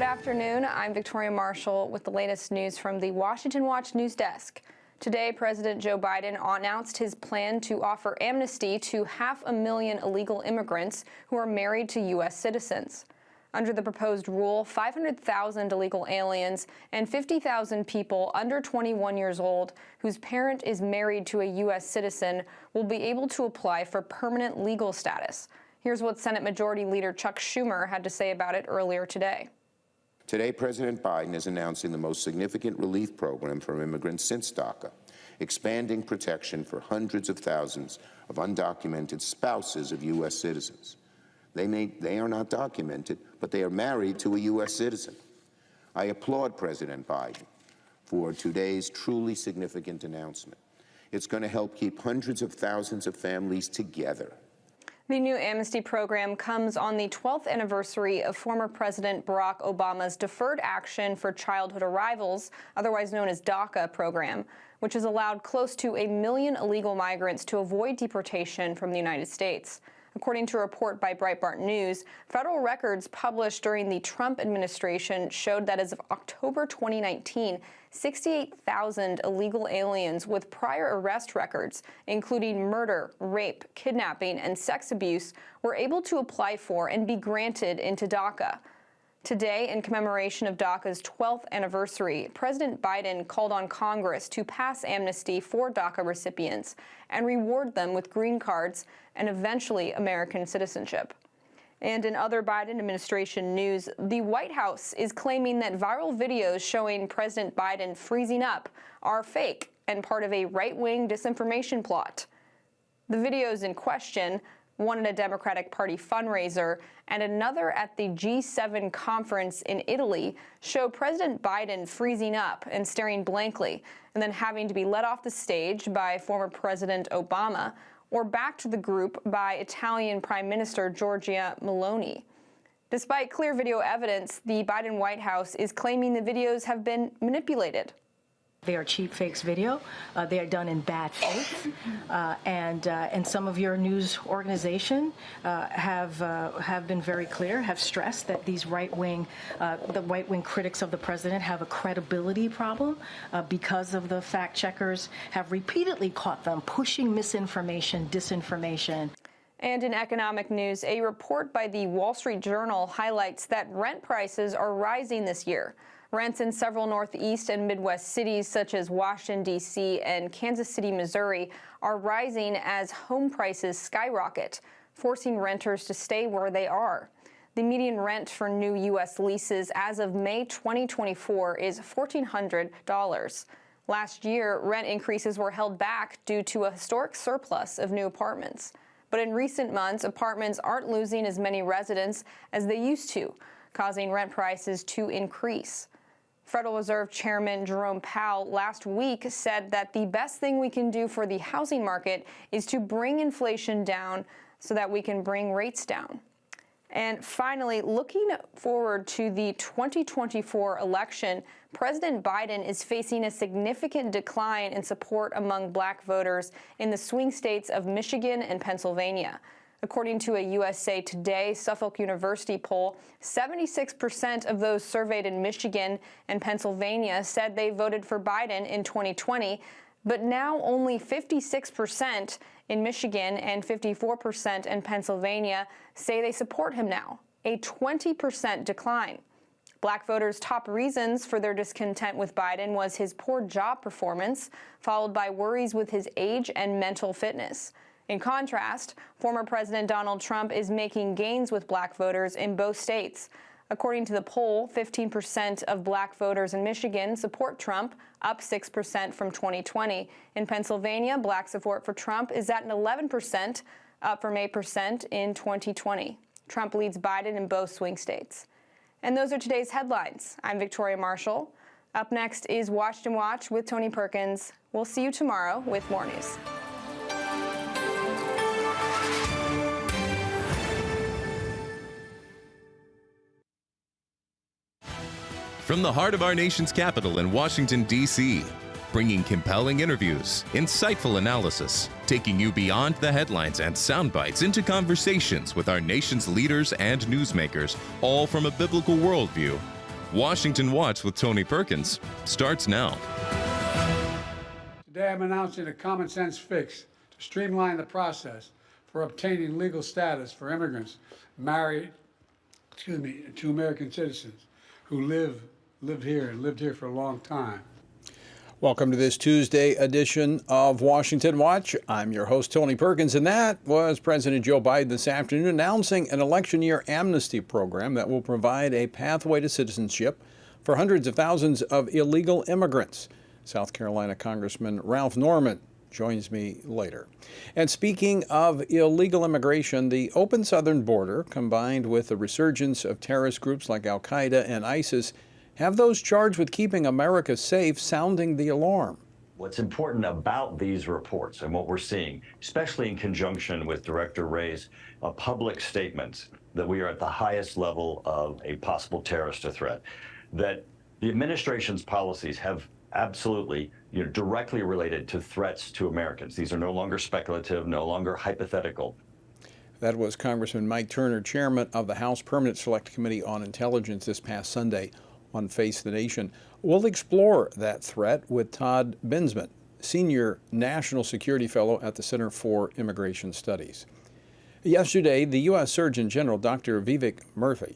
Good afternoon. I'm Victoria Marshall with the latest news from the Washington Watch News Desk. Today, President Joe Biden announced his plan to offer amnesty to 500,000 illegal immigrants who are married to U.S. citizens. Under the proposed rule, 500,000 illegal aliens and 50,000 people under 21 years old whose parent is married to a U.S. citizen will be able to apply for permanent legal status. Here's what Senate Majority Leader Chuck Schumer had to say about it earlier today. Today, President Biden is announcing the most significant relief program for immigrants since DACA, expanding protection for hundreds of thousands of undocumented spouses of U.S. citizens. They are not documented, but they are married to a U.S. citizen. I applaud President Biden for today's truly significant announcement. It's going to help keep hundreds of thousands of families together. The new amnesty program comes on the 12th anniversary of former President Barack Obama's Deferred Action for Childhood Arrivals, otherwise known as DACA program, which has allowed close to 1 million illegal migrants to avoid deportation from the United States. According to a report by Breitbart News, federal records published during the Trump administration showed that as of October 2019, 68,000 illegal aliens with prior arrest records, including murder, rape, kidnapping, and sex abuse, were able to apply for and be granted into DACA. Today, in commemoration of DACA's 12th anniversary, President Biden called on Congress to pass amnesty for DACA recipients and reward them with green cards and eventually American citizenship. And in other Biden administration news, the White House is claiming that viral videos showing President Biden freezing up are fake and part of a right-wing disinformation plot. The videos in question, one at a Democratic Party fundraiser and another at the G7 conference in Italy, show President Biden freezing up and staring blankly, and then having to be led off the stage by former President Obama or back to the group by Italian Prime Minister Giorgia Meloni. Despite clear video evidence, the Biden White House is claiming the videos have been manipulated. They are cheap fakes video. They are done in bad faith, and some of your news organization have been very clear, have stressed that these the right-wing critics of the president have a credibility problem because of the fact checkers have repeatedly caught them pushing misinformation, disinformation. And in economic news, a report by the Wall Street Journal highlights that rent prices are rising this year. Rents in several Northeast and Midwest cities, such as Washington, D.C. and Kansas City, Missouri, are rising as home prices skyrocket, forcing renters to stay where they are. The median rent for new U.S. leases as of May 2024 is $1,400. Last year, rent increases were held back due to a historic surplus of new apartments. But in recent months, apartments aren't losing as many residents as they used to, causing rent prices to increase. Federal Reserve Chairman Jerome Powell last week said that the best thing we can do for the housing market is to bring inflation down so that we can bring rates down. And finally, looking forward to the 2024 election, President Biden is facing a significant decline in support among black voters in the swing states of Michigan and Pennsylvania. According to a USA Today Suffolk University poll, 76% of those surveyed in Michigan and Pennsylvania said they voted for Biden in 2020, but now only 56% in Michigan and 54% in Pennsylvania say they support him now, a 20% decline. Black voters' top reasons for their discontent with Biden was his poor job performance, followed by worries with his age and mental fitness. In contrast, former President Donald Trump is making gains with black voters in both states. According to the poll, 15% of black voters in Michigan support Trump, up 6% from 2020. In Pennsylvania, black support for Trump is at an 11%, up from 8% in 2020. Trump leads Biden in both swing states. And those are today's headlines. I'm Victoria Marshall. Up next is Washington Watch with Tony Perkins. We'll see you tomorrow with more news. From the heart of our nation's capital in Washington, D.C., bringing compelling interviews, insightful analysis, taking you beyond the headlines and sound bites into conversations with our nation's leaders and newsmakers, all from a biblical worldview. Washington Watch with Tony Perkins starts now. Today I'm announcing a common sense fix to streamline the process for obtaining legal status for immigrants married to American citizens who lived here for a long time. Welcome to this Tuesday edition of Washington Watch. I'm your host, Tony Perkins, and that was President Joe Biden this afternoon announcing an election year amnesty program that will provide a pathway to citizenship for hundreds of thousands of illegal immigrants. South Carolina Congressman Ralph Norman joins me later. And speaking of illegal immigration, the open southern border, combined with the resurgence of terrorist groups like Al-Qaeda and ISIS, have those charged with keeping America safe sounding the alarm. What's important about these reports and what we're seeing, especially in conjunction with Director Wray's public statements that we are at the highest level of a possible terrorist threat, that the administration's policies have absolutely directly related to threats to Americans. These are no longer speculative, no longer hypothetical. That was Congressman Mike Turner, chairman of the House Permanent Select Committee on Intelligence this past Sunday on Face the Nation. We'll explore that threat with Todd Bensman, Senior National Security Fellow at the Center for Immigration Studies. Yesterday, the U.S. Surgeon General, Dr. Vivek Murthy,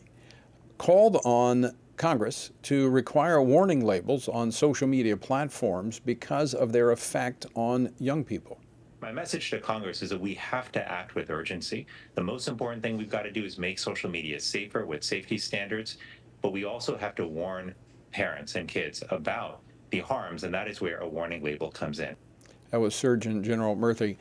called on Congress to require warning labels on social media platforms because of their effect on young people. My message to Congress is that we have to act with urgency. The most important thing we've got to do is make social media safer with safety standards. But we also have to warn parents and kids about the harms, and that is where a warning label comes in. That was Surgeon General Murthy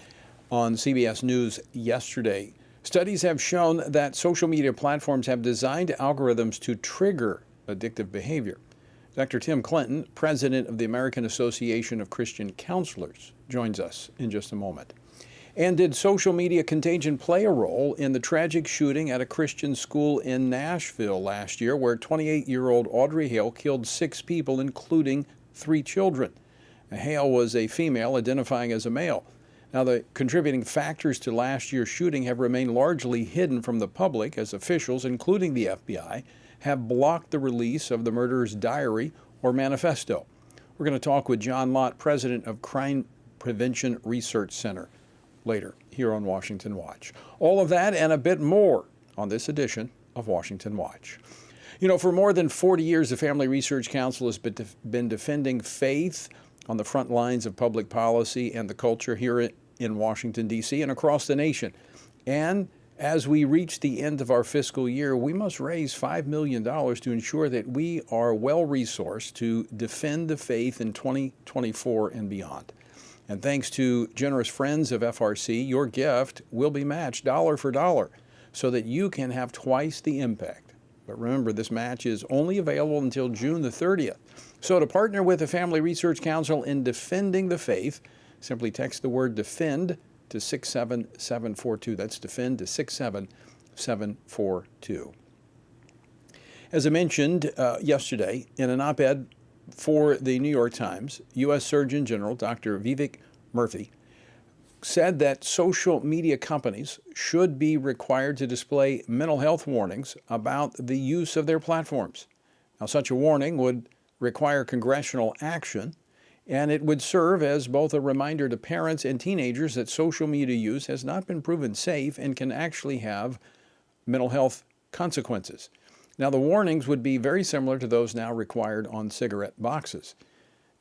on CBS News yesterday. Studies have shown that social media platforms have designed algorithms to trigger addictive behavior. Dr. Tim Clinton, president of the American Association of Christian Counselors, joins us in just a moment. And did social media contagion play a role in the tragic shooting at a Christian school in Nashville last year, where 28-year-old Audrey Hale killed 6 people, including 3 children? Hale was a female identifying as a male. Now, the contributing factors to last year's shooting have remained largely hidden from the public, as officials, including the FBI, have blocked the release of the murderer's diary or manifesto. We're going to talk with John Lott, president of Crime Prevention Research Center, later here on Washington Watch. All of that and a bit more on this edition of Washington Watch. You know, for more than 40 years, the Family Research Council has been defending faith on the front lines of public policy and the culture here in Washington, D.C. and across the nation. And as we reach the end of our fiscal year, we must raise $5 million to ensure that we are well-resourced to defend the faith in 2024 and beyond. And thanks to generous friends of FRC, your gift will be matched dollar for dollar so that you can have twice the impact. But remember, this match is only available until June the 30th. So to partner with the Family Research Council in defending the faith, simply text the word DEFEND to 67742. That's DEFEND to 67742. As I mentioned yesterday in an op-ed for the New York Times, U.S. Surgeon General Dr. Vivek Murthy said that social media companies should be required to display mental health warnings about the use of their platforms. Now, such a warning would require congressional action, and it would serve as both a reminder to parents and teenagers that social media use has not been proven safe and can actually have mental health consequences. Now, the warnings would be very similar to those now required on cigarette boxes.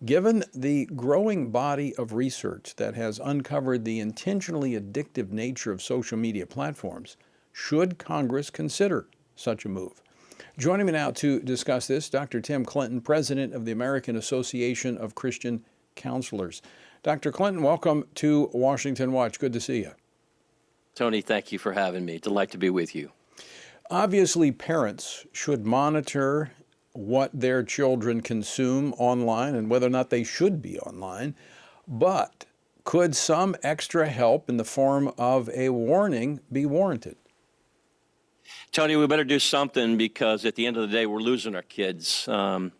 Given the growing body of research that has uncovered the intentionally addictive nature of social media platforms, should Congress consider such a move? Joining me now to discuss this, Dr. Tim Clinton, president of the American Association of Christian Counselors. Dr. Clinton, welcome to Washington Watch. Good to see you. Tony, thank you for having me. Delight to be with you. Obviously, parents should monitor what their children consume online and whether or not they should be online. But could some extra help in the form of a warning be warranted? Tony, we better do something because at the end of the day, we're losing our kids. I don't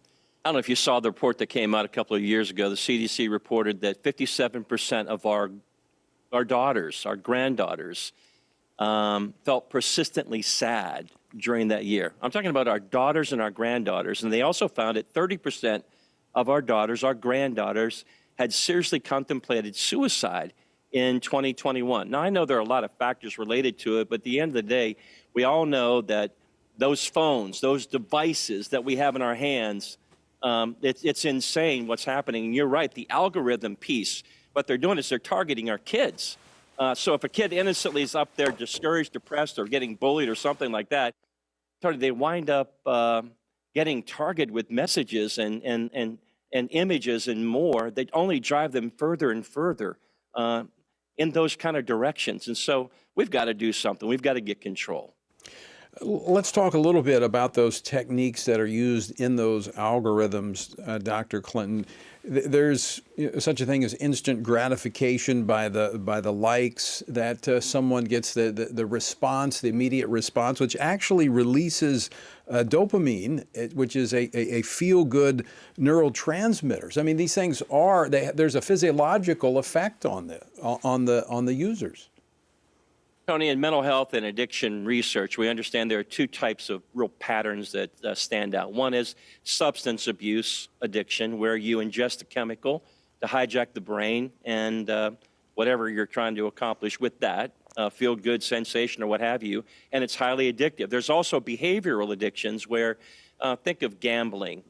know if you saw the report that came out a couple of years ago. The CDC reported that 57% of our daughters, our granddaughters, felt persistently sad during that year. I'm talking about our daughters and our granddaughters. And they also found that 30% of our daughters, our granddaughters, had seriously contemplated suicide in 2021. Now, I know there are a lot of factors related to it, but at the end of the day, we all know that those phones, those devices that we have in our hands, it's insane what's happening. And you're right, the algorithm piece, what they're doing is they're targeting our kids. So if a kid innocently is up there discouraged, depressed, or getting bullied or something like that, they wind up getting targeted with messages and images and more that only drive them further and further in those kind of directions. And so we've got to do something. We've got to get control. Let's talk a little bit about those techniques that are used in those algorithms, Dr. Clinton. There's such a thing as instant gratification by the likes that someone gets the response, the immediate response, which actually releases dopamine, which is a feel-good neurotransmitters. I mean, these things there's a physiological effect on the users. Tony, in mental health and addiction research, we understand there are two types of real patterns that stand out. One is substance abuse addiction, where you ingest a chemical to hijack the brain and whatever you're trying to accomplish with that, feel-good sensation or what have you, and it's highly addictive. There's also behavioral addictions where, think of gambling,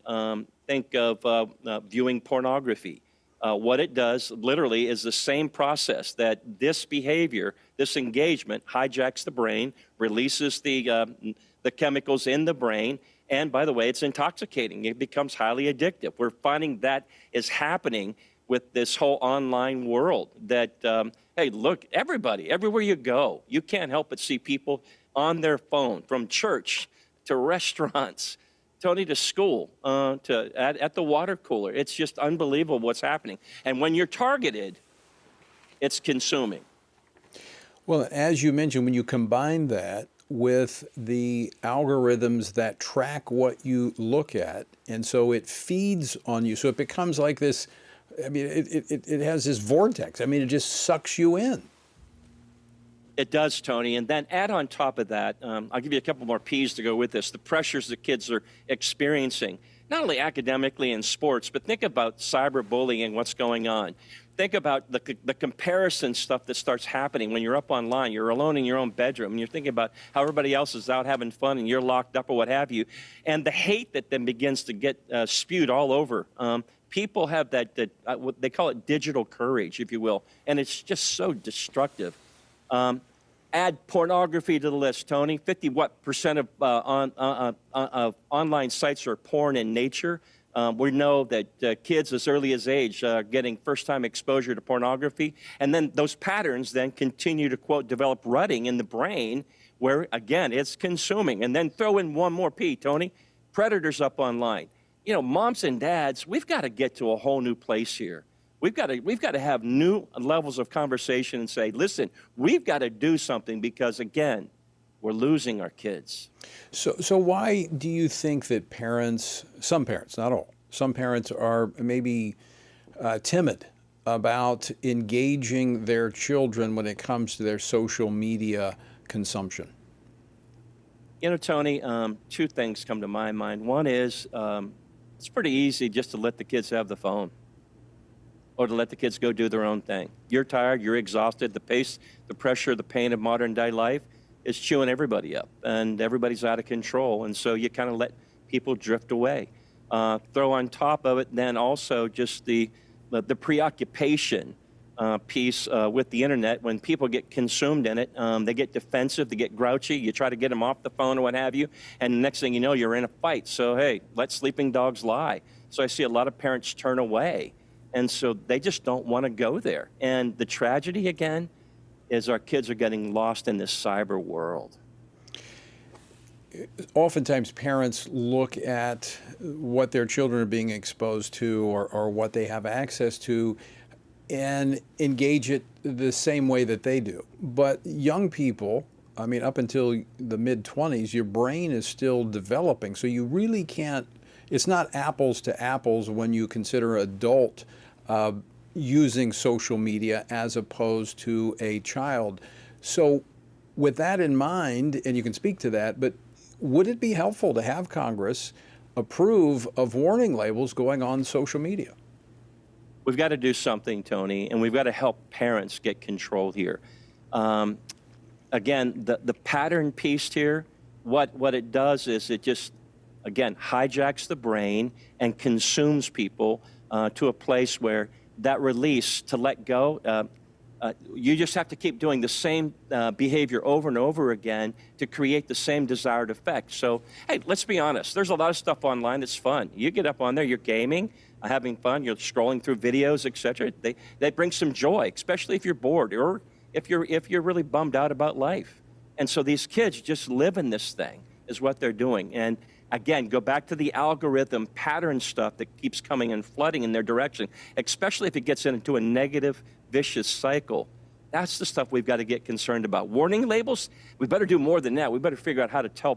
think of viewing pornography. What it does literally is the same process that this behavior, this engagement hijacks the brain, releases the chemicals in the brain, and by the way, it's intoxicating. It becomes highly addictive. We're finding that is happening with this whole online world that, hey, look, everybody, everywhere you go, you can't help but see people on their phone, from church to restaurants, Tony, to school, at the water cooler. It's just unbelievable what's happening. And when you're targeted, it's consuming. Well, as you mentioned, when you combine that with the algorithms that track what you look at, and so it feeds on you, so it becomes like this, I mean, it has this vortex. I mean, it just sucks you in. It does, Tony. And then add on top of that, I'll give you a couple more P's to go with this, the pressures that kids are experiencing, not only academically in sports, but think about cyberbullying, what's going on. Think about the comparison stuff that starts happening when you're up online. You're alone in your own bedroom, and you're thinking about how everybody else is out having fun, and you're locked up or what have you. And the hate that then begins to get spewed all over. People have that what they call it digital courage, if you will, and it's just so destructive. Add pornography to the list, Tony. 50% of online sites are porn in nature. We know that kids as early as age are getting first-time exposure to pornography, and then those patterns then continue to, quote, develop rutting in the brain where, again, it's consuming. And then throw in one more P, Tony, predators up online. You know, moms and dads, we've got to get to a whole new place here. We've got to have new levels of conversation and say, listen, we've got to do something because, again, we're losing our kids. So why do you think that parents, some parents, not all, some parents are maybe timid about engaging their children when it comes to their social media consumption? You know, Tony, two things come to my mind. One is it's pretty easy just to let the kids have the phone, or to let the kids go do their own thing. You're tired, you're exhausted, the pace, the pressure, the pain of modern day life is chewing everybody up, and everybody's out of control, and so you kind of let people drift away. Throw on top of it then also just the preoccupation piece with the internet. When people get consumed in it, they get defensive, they get grouchy, you try to get them off the phone or what have you, and the next thing you know, you're in a fight. So hey, let sleeping dogs lie. So I see a lot of parents turn away. And so they just don't want to go there. And the tragedy, again, is our kids are getting lost in this cyber world. Oftentimes parents look at what their children are being exposed to or what they have access to and engage it the same way that they do. But young people, I mean, up until the mid-20s, your brain is still developing. So you really can't, it's not apples to apples when you consider adult using social media as opposed to a child. So with that in mind, and you can speak to that, but would it be helpful to have Congress approve of warning labels going on social media? We've got to do something, Tony, and we've got to help parents get control here. Again, the pattern piece here, what it does is it just, again, hijacks the brain and consumes people to a place where that release to let go, you just have to keep doing the same behavior over and over again to create the same desired effect. So, hey, let's be honest. There's a lot of stuff online that's fun. You get up on there, you're gaming, having fun, you're scrolling through videos, etc. They bring some joy, especially if you're bored or if you're really bummed out about life. And so these kids just live in this thing is what they're doing. And again, go back to the algorithm pattern stuff that keeps coming and flooding in their direction, especially if it gets into a negative, vicious cycle. That's the stuff we've got to get concerned about. Warning labels, we better do more than that. We better figure out how to tell